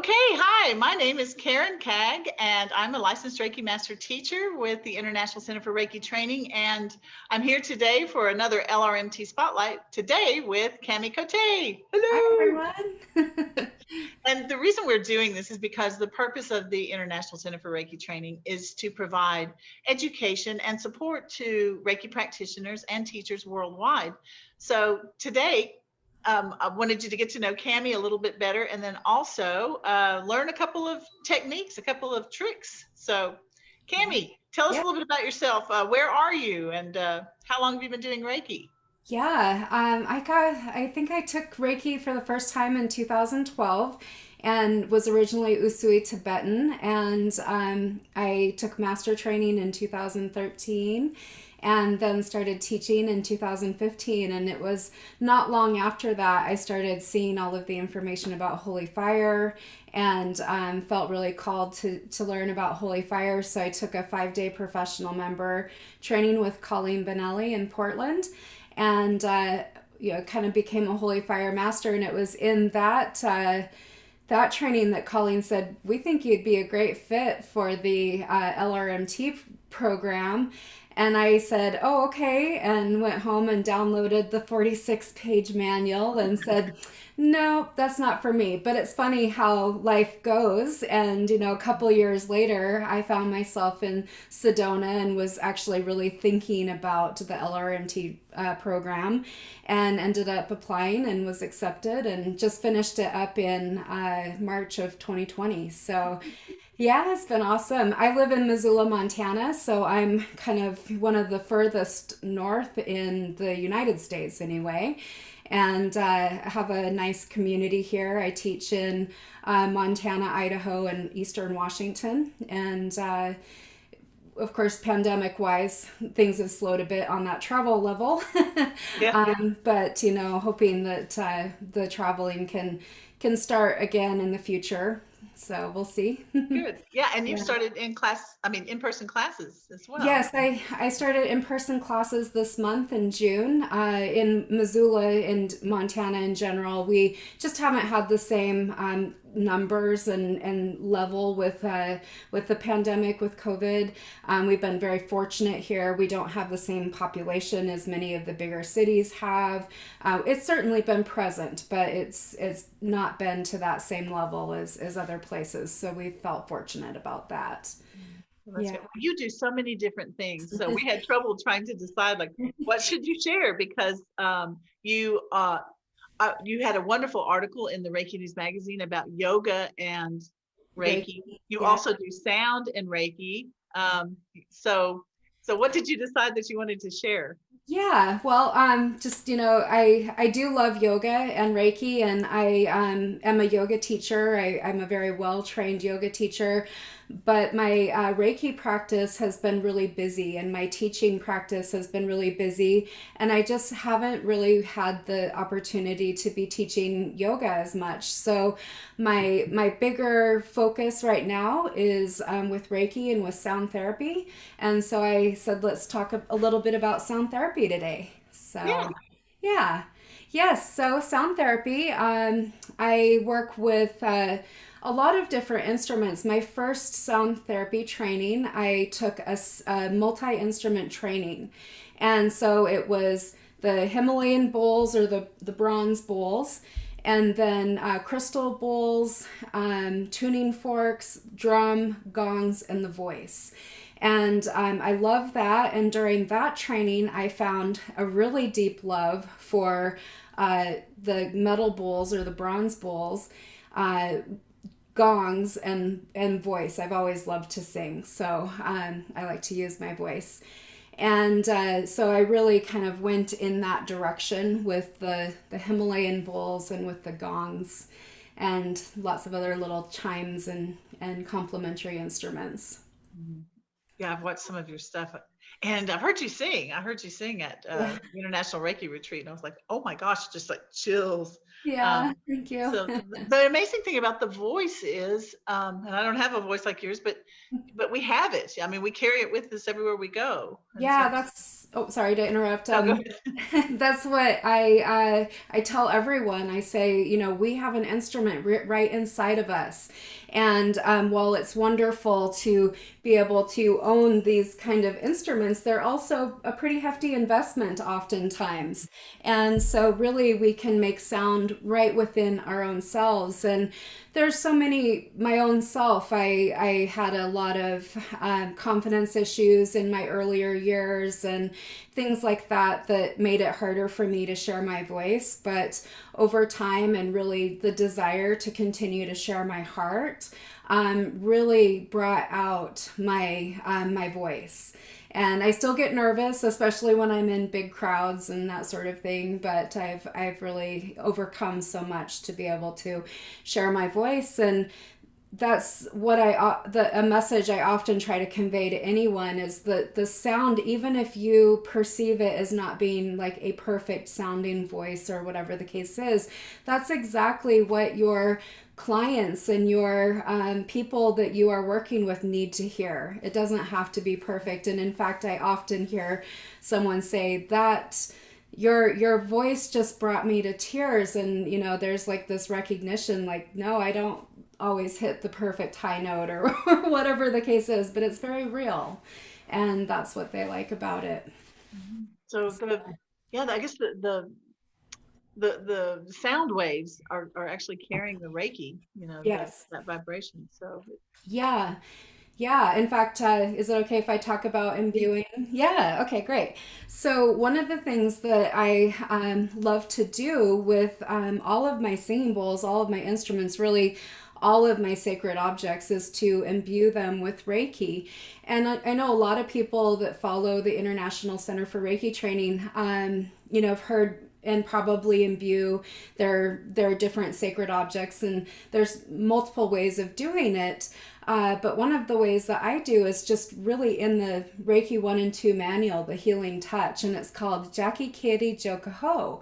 Okay, hi, my name is Karen Caig, and I'm a licensed Reiki Master Teacher with the International Center for Reiki Training, and I'm here today for another LRMT Spotlight, today with Cami Coté. Hi, Hello! everyone. And the reason we're doing this is because the purpose of the International Center for Reiki Training is to provide education and support to Reiki practitioners and teachers worldwide. So today, I wanted you to get to know Cami a little bit better and then also learn a couple of techniques, a couple of tricks. So, Yeah. Cami, tell us a Yeah. little bit about yourself. Where are you and how long have you been doing Reiki? Yeah. I think I took Reiki for the first time in 2012 and was originally Usui Tibetan. And I took master training in 2013 and then started teaching in 2015. And it was not long after that I started seeing all of the information about Holy Fire and felt really called to learn about Holy Fire. So I took a 5-day professional member training with Colleen Benelli in Portland and kind of became a Holy Fire master. And it was in that training that Colleen said, "We think you'd be a great fit for the LRMT program." And I said, "Oh, okay," and went home and downloaded the 46-page manual and said, "No, that's not for me." But it's funny how life goes. And, a couple years later, I found myself in Sedona and was actually really thinking about the LRMT program and ended up applying and was accepted and just finished it up in March of 2020. So yeah, it's been awesome. I live in Missoula, Montana, so I'm kind of one of the furthest north in the United States, anyway. And have a nice community here. I teach in Montana, Idaho, and Eastern Washington. And of course, pandemic wise, things have slowed a bit on that travel level. Yeah. But hoping that the traveling can start again in the future. So we'll see. Good. Yeah, and you've Yeah. started in-person classes as well. Yes, I started in-person classes this month in June in Missoula and Montana in general. We just haven't had the same numbers and level with the pandemic with COVID. We've been very fortunate here. We don't have the same population as many of the bigger cities have. It's certainly been present, but it's not been to that same level as other places. So we felt fortunate about that. Well, that's Yeah. good. Well, you do so many different things. So we had trouble trying to decide like what should you share because you had a wonderful article in the Reiki News magazine about yoga and Reiki. Reiki. You Yeah. also do sound and Reiki. So so what did you decide that you wanted to share? Yeah, well, just I do love yoga and Reiki, and I am a yoga teacher. I'm a very well trained yoga teacher, but my Reiki practice has been really busy, and my teaching practice has been really busy, and I just haven't really had the opportunity to be teaching yoga as much. So my bigger focus right now is with Reiki and with sound therapy. And so I said, let's talk a little bit about sound therapy today. Yeah. So, yeah. Yes, so sound therapy, I work with a lot of different instruments. My first sound therapy training, I took a multi instrument training. And so it was the Himalayan bowls or the bronze bowls, and then crystal bowls, tuning forks, drum, gongs, and the voice. And I love that. And during that training, I found a really deep love for the metal bowls or the bronze bowls, uh, gongs, and voice. I've always loved to sing, so I like to use my voice. And so I really kind of went in that direction with the Himalayan bowls and with the gongs and lots of other little chimes and complementary instruments. Mhm. Yeah, I've watched some of your stuff and I've heard you sing. I heard you sing at Yeah. the International Reiki Retreat and I was like, oh my gosh, just like chills. Yeah, Um, thank you. so the amazing thing about the voice is, and I don't have a voice like yours, but we have it. I mean, we carry it with us everywhere we go. And so Yeah, that's Oh, sorry to interrupt. No, go ahead. That's what I tell everyone. I say, we have an instrument right inside of us, and while it's wonderful to be able to own these kind of instruments, they're also a pretty hefty investment oftentimes. And so, really, we can make sound right within our own selves. And there's so many, my own self, I had a lot of confidence issues in my earlier years and things like that that made it harder for me to share my voice. But over time, and really the desire to continue to share my heart, really brought out my voice. And I still get nervous, especially when I'm in big crowds and that sort of thing. But I've really overcome so much to be able to share my voice. And that's what a message I often try to convey to anyone is that the sound, even if you perceive it as not being like a perfect sounding voice or whatever the case is, that's exactly what your clients and your people that you are working with need to hear. It doesn't have to be perfect. And in fact, I often hear someone say that your voice just brought me to tears. And there's like this recognition, like, no, I don't always hit the perfect high note, or whatever the case is, but it's very real, and that's what they like about it. So yeah, I guess the sound waves are actually carrying the Reiki, Yes. that vibration. So Yeah. Yeah, in fact, is it okay if I talk about imbuing? Yeah, okay, great. So, one of the things that I love to do with all of my singing bowls, all of my instruments, really all of my sacred objects, is to imbue them with Reiki. And I know a lot of people that follow the International Center for Reiki Training, have heard and probably imbue their different sacred objects, and there's multiple ways of doing it. But one of the ways that I do is just really in the Reiki 1 and 2 manual, the Healing Touch, and it's called Jackie Kiri Jokaho.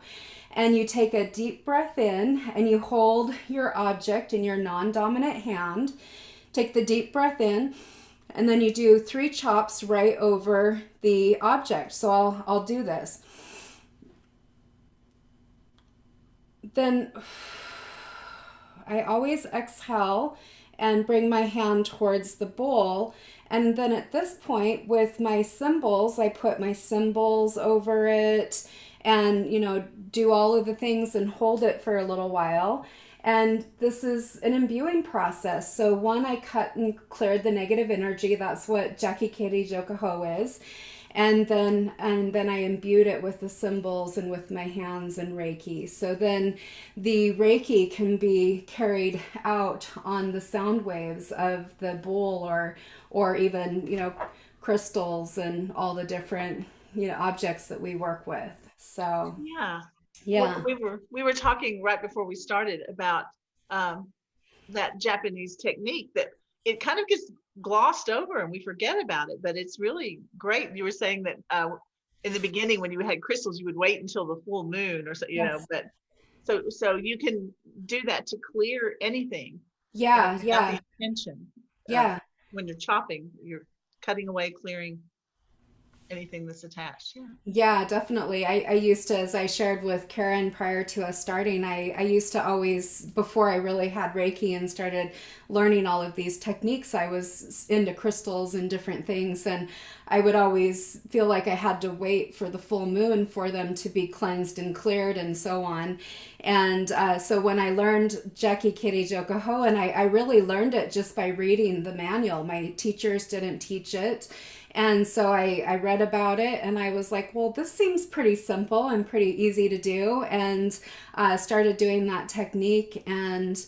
And you take a deep breath in and you hold your object in your non dominant hand. Take the deep breath in, and then you do 3 chops right over the object. So I'll do this. Then I always exhale and bring my hand towards the bowl. And then at this point, with my cymbals, I put my cymbals over it and, do all of the things and hold it for a little while. And this is an imbuing process. So, one, I cut and cleared the negative energy. That's what Jackie Kiri Jokaho is. And then I imbued it with the cymbals and with my hands and Reiki. So then the Reiki can be carried out on the sound waves of the bowl, or even crystals and all the different objects that we work with. So yeah, yeah. we were talking right before we started about um, that Japanese technique that it kind of gets glossed over and we forget about it, but it's really great. You were saying that in the beginning when you had crystals, you would wait until the full moon or so, Yes. but so you can do that to clear anything Yeah, without yeah, the intention. Uh, yeah. when you're chopping, you're cutting away, clearing anything that's attached. Yeah. Yeah, definitely. I used to, as I shared with Karen prior to us starting, I used to always, before I really had Reiki and started learning all of these techniques, I was into crystals and different things. And I would always feel like I had to wait for the full moon for them to be cleansed and cleared and so on. And so when I learned Jackie Kiri Jokaho, and I really learned it just by reading the manual, my teachers didn't teach it. And so I read about it and I was like, well, this seems pretty simple and pretty easy to do. And started doing that technique. And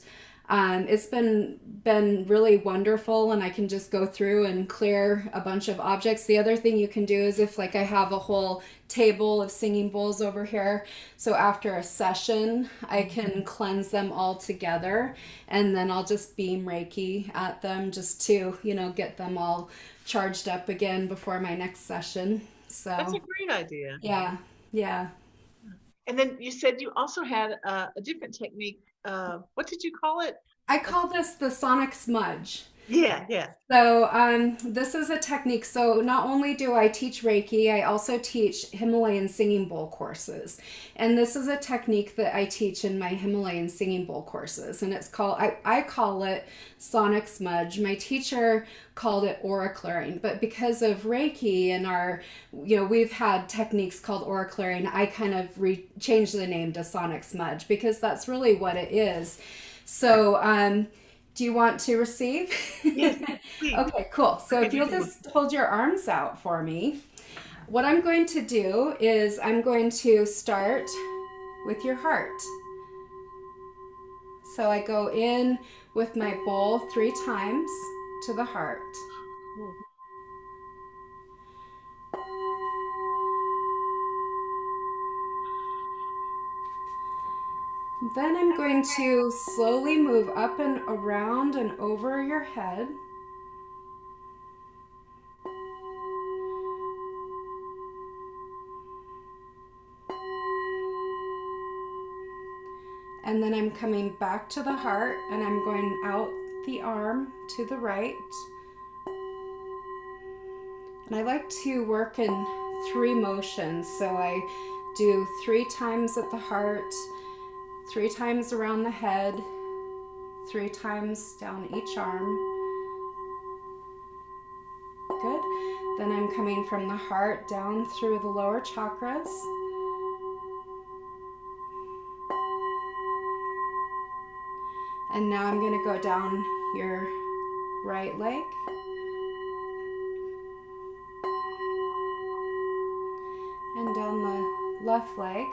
it's been really wonderful, and I can just go through and clear a bunch of objects. The other thing you can do is, if like I have a whole table of singing bowls over here, so after a session I can cleanse them all together, and then I'll just beam Reiki at them just to get them all charged up again before my next session. That's a So great idea. yeah, yeah. And then you said you also had a different technique. What did you call it? I call this the sonic smudge. Yeah, yeah. So, this is a technique. So, not only do I teach Reiki, I also teach Himalayan singing bowl courses. And this is a technique that I teach in my Himalayan singing bowl courses. And it's called, I call it sonic smudge. My teacher called it aura clearing. But because of Reiki and our, we've had techniques called aura clearing, I kind of changed the name to sonic smudge because that's really what it is. So, do you want to receive? Yes, please. Okay, cool. So Okay, if you'll continue. just hold your arms out for me, what I'm going to do is I'm going to start with your heart. So I go in with my bowl 3 times to the heart. Then I'm going to slowly move up and around and over your head. And then I'm coming back to the heart and I'm going out the arm to the right. And I like to work in 3 motions. So I do 3 times at the heart, 3 times around the head, 3 times down each arm. Good. Then I'm coming from the heart down through the lower chakras. And now I'm going to go down your right leg. And down the left leg.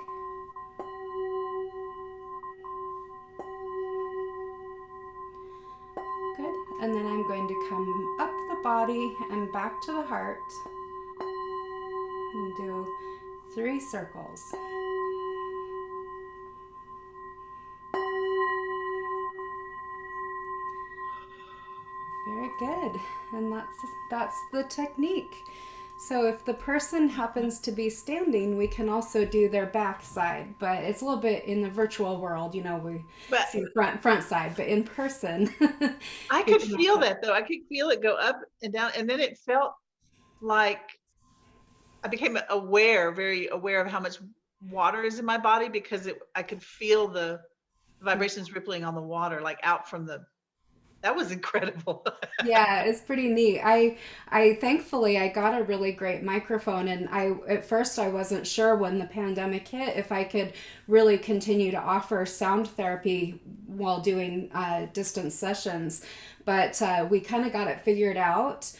Good. And then I'm going to come up the body and back to the heart and do 3 circles. Very good. And that's the technique. So if the person happens to be standing, we can also do their back side, but it's a little bit in the virtual world, we But see the front side, but in person, I we could can feel also. that though. I could feel it go up and down, and then it felt like I became aware, very aware of how much water is in my body because I could feel the vibrations rippling on the water, like out from the. That was incredible. Yeah, it's pretty neat. I thankfully I got a really great microphone and I at first I wasn't sure when the pandemic hit if I could really continue to offer sound therapy while doing distance sessions. But we kind of got it figured out.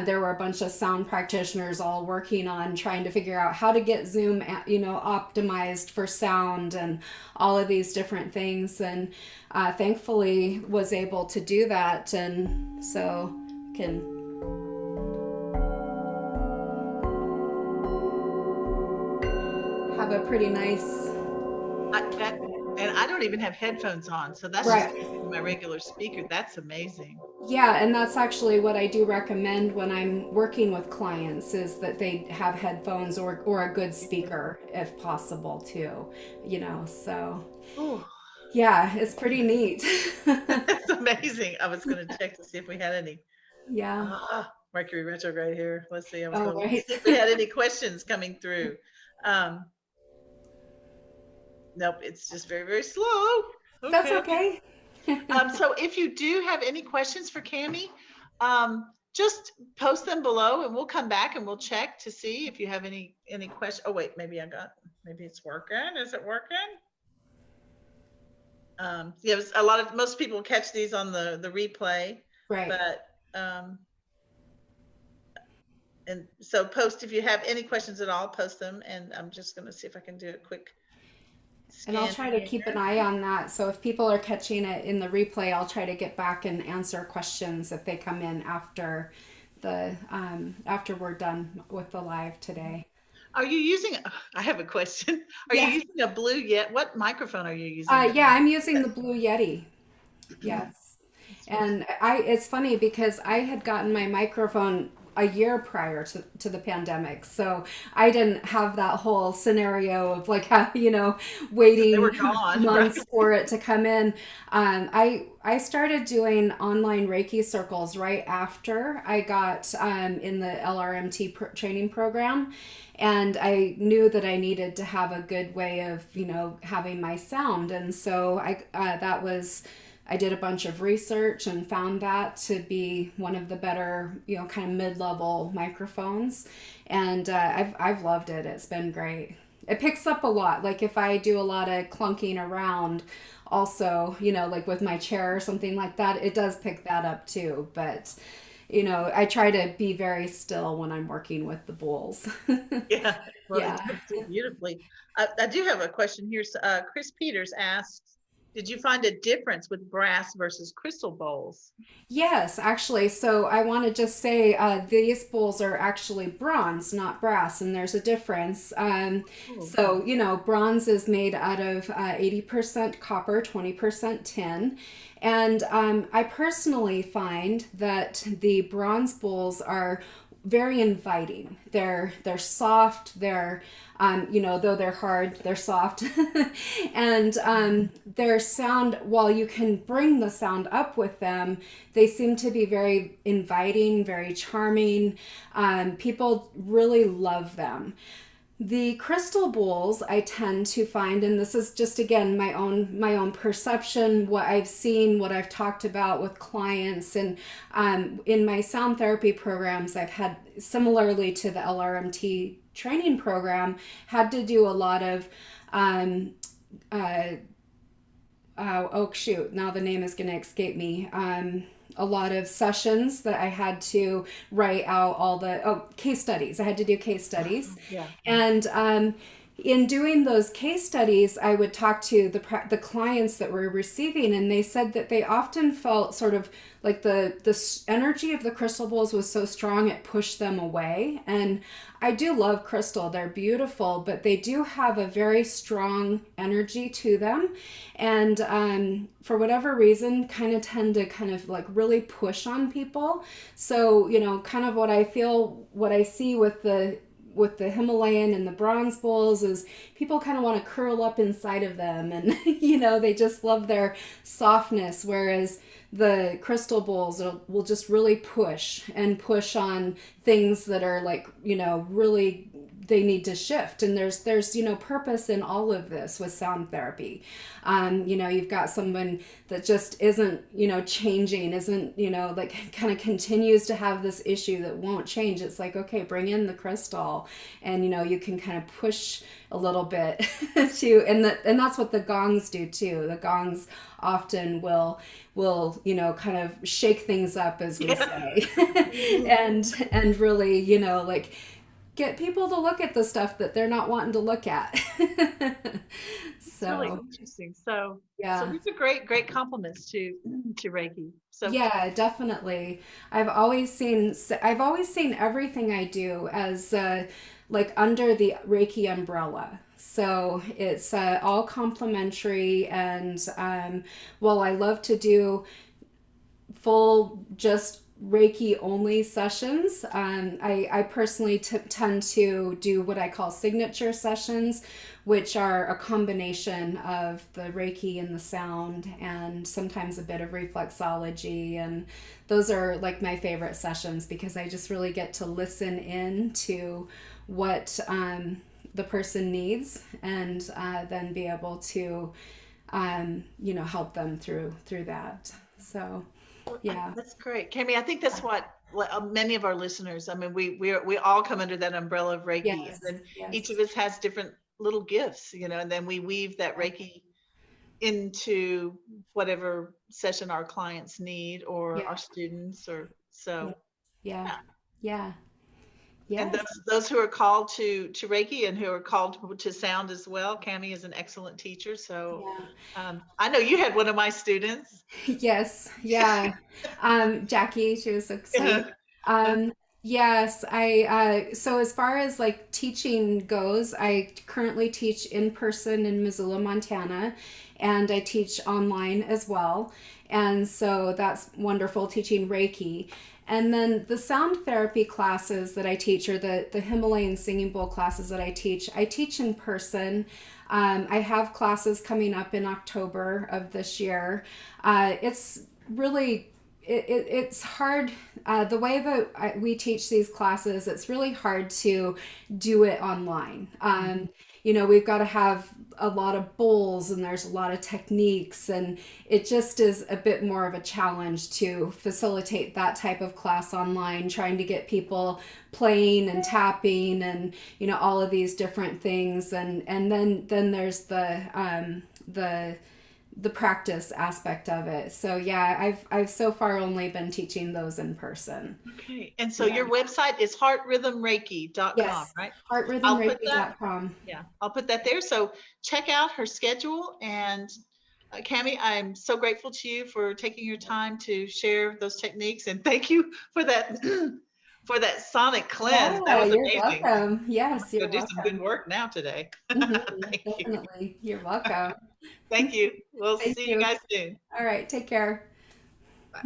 There were a bunch of sound practitioners all working on trying to figure out how to get Zoom, optimized for sound and all of these different things. And thankfully was able to do that, and so can have a pretty nice. That, and I don't even have headphones on, so that's just Right. my regular speaker. That's amazing. Yeah, and that's actually what I do recommend when I'm working with clients is that they have headphones or a good speaker if possible too, so Oh, yeah, it's pretty neat. that's amazing. I was going to check to see if we had any Yeah. Mercury retrograde here. Let's see. I was Oh, going to right. see if we had any questions coming through. Um, nope, it's just very, very slow. That's Okay. okay. So if you do have any questions for Cami, just post them below and we'll come back and we'll check to see if you have any question. Oh wait, maybe it's working. Is it working? Yeah, most people catch these on the replay, Right. but and so post if you have any questions at all, post them, and I'm just going to see if I can do a quick And I'll scan try to here. keep an eye on that. So if people are catching it in the replay, I'll try to get back and answer questions if they come in after we're done with the live today. Are you using? I have a question. Are you Yes. using a Blue Yet? What microphone are you using? Yeah, I'm using the Blue Yeti. Yes. That's very And it's funny because I had gotten my microphone a year prior to the pandemic. So I didn't have that whole scenario of like, They were waiting gone, right? months for it to come in. I started doing online Reiki circles right after I got in the LRMT training program. And I knew that I needed to have a good way of, having my sound. And so I did a bunch of research and found that to be one of the better, kind of mid-level microphones. And I've loved it. It's been great. It picks up a lot. Like if I do a lot of clunking around, also, like with my chair or something like that, it does pick that up too. But I try to be very still when I'm working with the bowls. Yeah, well, it Yeah. does do beautifully. I do have a question here. Chris Peters asks, did you find a difference with brass versus crystal bowls? Yes, actually. So I want to just say these bowls are actually bronze, not brass, and there's a difference. Oh, okay. So, bronze is made out of 80% copper, 20% tin. And I personally find that the bronze bowls are very inviting. They're soft. Though they're hard, they're soft, and their sound. While you can bring the sound up with them, they seem to be very inviting, very charming. People really love them. The crystal bowls I tend to find, and this is just again my own perception, what I've seen, what I've talked about with clients, and in my sound therapy programs, I've had similarly to the LRMT training program, had to do a lot of um, uh, oh shoot, now the name is going to escape me. A lot of sessions that I had to write out all the case studies. I had to do case studies, Yeah. and in doing those case studies, I would talk to the clients that were receiving, and they said that they often felt sort of like the energy of the crystal bowls was so strong it pushed them away. And I do love crystal; they're beautiful, but they do have a very strong energy to them, and for whatever reason, kind of tend to kind of like really push on people. So kind of what I see with the Himalayan and the bronze bowls is people kind of want to curl up inside of them, and they just love their softness, whereas the crystal bowls will just really push on things that are like really they need to shift. And there's purpose in all of this with sound therapy. You've got someone that just isn't changing, isn't like kind of continues to have this issue that won't change. It's like, okay, bring in the crystal, and you can kind of push a little bit to, and that's what the gongs do too. The gongs often will kind of shake things up, as we Yeah. say, and really like get people to look at the stuff that they're not wanting to look at. It's really So interesting. So yeah. these are great compliments to Reiki. So Yeah, definitely. I've always seen everything I do as like under the Reiki umbrella. So it's all complimentary, and while I love to do full just Reiki only sessions. I personally tend to do what I call signature sessions, which are a combination of the Reiki and the sound, and sometimes a bit of reflexology. And those are like my favorite sessions because I just really get to listen in to what the person needs, and then be able to help them through that. So yeah. that's great, Kami. I think that's what many of our listeners. I mean, we all come under that umbrella of Reiki, and Yes. then each of Yes. us has different little gifts, and then we weave that Reiki into whatever session our clients need or Yeah. our students or Yeah. so. Yeah. Yeah. Yeah. And Yes. those who are called to Reiki and who are called to sound as well, Kami is an excellent teacher. So Yeah. I know you had one of my students. Yes. Yeah. Jackie, she was so sweet. Yeah. Um, yes, so as far as like teaching goes, I currently teach in person in Missoula, Montana, and I teach online as well. And so that's wonderful teaching Reiki. And then the sound therapy classes that I teach, or the Himalayan singing bowl classes that I teach in person. I have classes coming up in October of this year. It's really it's hard the way that we teach these classes. It's really hard to do it online. You know, we've got to have a lot of bowls and there's a lot of techniques, and it just is a bit more of a challenge to facilitate that type of class online, trying to get people playing and tapping and, you know, all of these different things. And then there's the the practice aspect of it. So yeah, I've so far only been teaching those in person. Okay. And so Yeah. your website is heartrhythmreiki.com, Yes. right? I'll put that, Heartrhythmreiki.com. yeah, I'll put that there. So check out her schedule. And Cami, I'm so grateful to you for taking your time to share those techniques. And thank you for that for that sonic cleanse. That Yeah, was you're amazing. welcome. I'm Yes, gonna you're go do some good welcome. work now today. Thank you. Definitely. You're welcome. Thank you. We'll Thank see you you. guys soon. All right, take care. Bye.